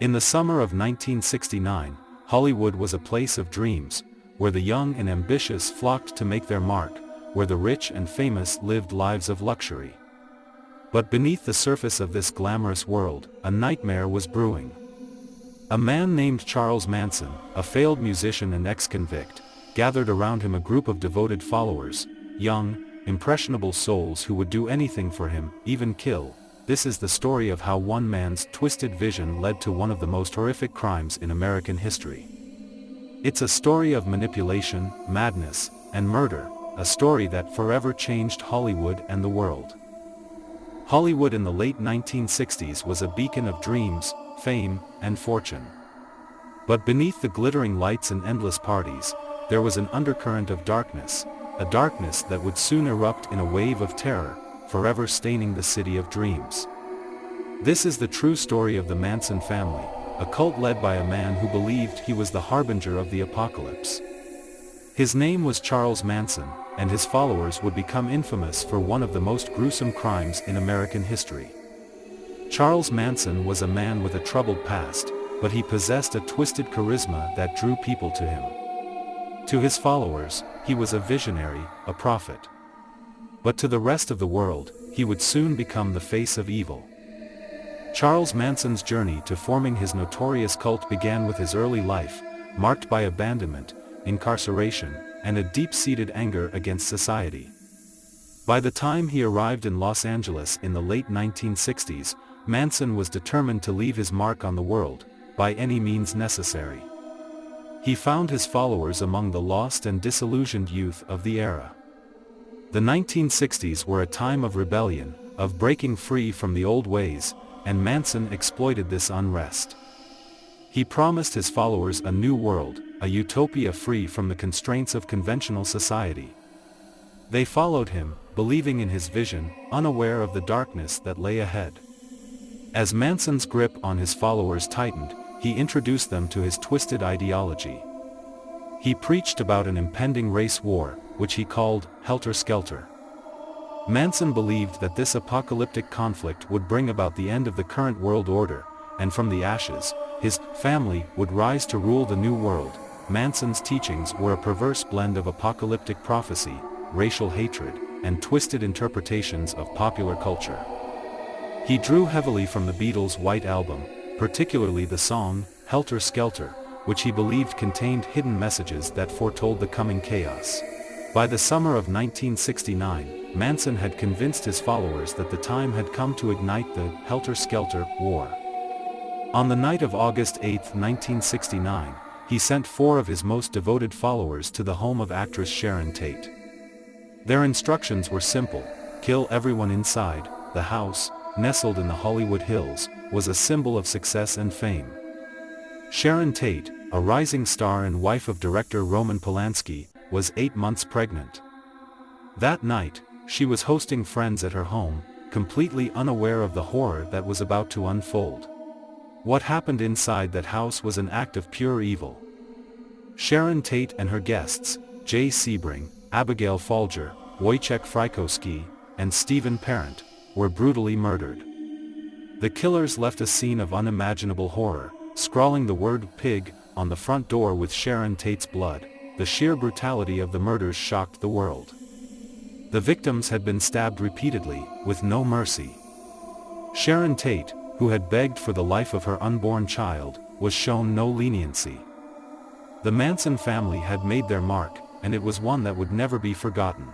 In the summer of 1969, Hollywood was a place of dreams, where the young and ambitious flocked to make their mark, where the rich and famous lived lives of luxury. But beneath the surface of this glamorous world, a nightmare was brewing. A man named Charles Manson, a failed musician and ex-convict, gathered around him a group of devoted followers, young, impressionable souls who would do anything for him, even kill. This is the story of how one man's twisted vision led to one of the most horrific crimes in American history. It's a story of manipulation, madness, and murder, a story that forever changed Hollywood and the world. Hollywood in the late 1960s was a beacon of dreams, fame, and fortune. But beneath the glittering lights and endless parties, there was an undercurrent of darkness, a darkness that would soon erupt in a wave of terror, forever staining the city of dreams. This is the true story of the Manson family, a cult led by a man who believed he was the harbinger of the apocalypse. His name was Charles Manson, and his followers would become infamous for one of the most gruesome crimes in American history. Charles Manson was a man with a troubled past, but he possessed a twisted charisma that drew people to him. To his followers, he was a visionary, a prophet. But to the rest of the world, he would soon become the face of evil. Charles Manson's journey to forming his notorious cult began with his early life, marked by abandonment, incarceration, and a deep-seated anger against society. By the time he arrived in Los Angeles in the late 1960s, Manson was determined to leave his mark on the world, by any means necessary. He found his followers among the lost and disillusioned youth of the era. The 1960s were a time of rebellion, of breaking free from the old ways, and Manson exploited this unrest. He promised his followers a new world, a utopia free from the constraints of conventional society. They followed him, believing in his vision, unaware of the darkness that lay ahead. As Manson's grip on his followers tightened, he introduced them to his twisted ideology. He preached about an impending race war, which he called helter-skelter. Manson believed that this apocalyptic conflict would bring about the end of the current world order, and from the ashes, his family would rise to rule the new world. Manson's teachings were a perverse blend of apocalyptic prophecy, racial hatred, and twisted interpretations of popular culture. He drew heavily from the Beatles' White Album, particularly the song, Helter Skelter, which he believed contained hidden messages that foretold the coming chaos. By the summer of 1969, Manson had convinced his followers that the time had come to ignite the Helter Skelter war. On the night of August 8, 1969, he sent 4 of his most devoted followers to the home of actress Sharon Tate. Their instructions were simple: kill everyone inside. The house, nestled in the Hollywood Hills, was a symbol of success and fame. Sharon Tate, a rising star and wife of director Roman Polanski, was 8 months pregnant. That night, she was hosting friends at her home, completely unaware of the horror that was about to unfold. What happened inside that house was an act of pure evil. Sharon Tate and her guests, Jay Sebring, Abigail Folger, Wojciech Frykowski, and Stephen Parent, were brutally murdered. The killers left a scene of unimaginable horror, scrawling the word "pig" on the front door with Sharon Tate's blood. The sheer brutality of the murders shocked the world. The victims had been stabbed repeatedly, with no mercy. Sharon Tate, who had begged for the life of her unborn child, was shown no leniency. The Manson family had made their mark, and it was one that would never be forgotten.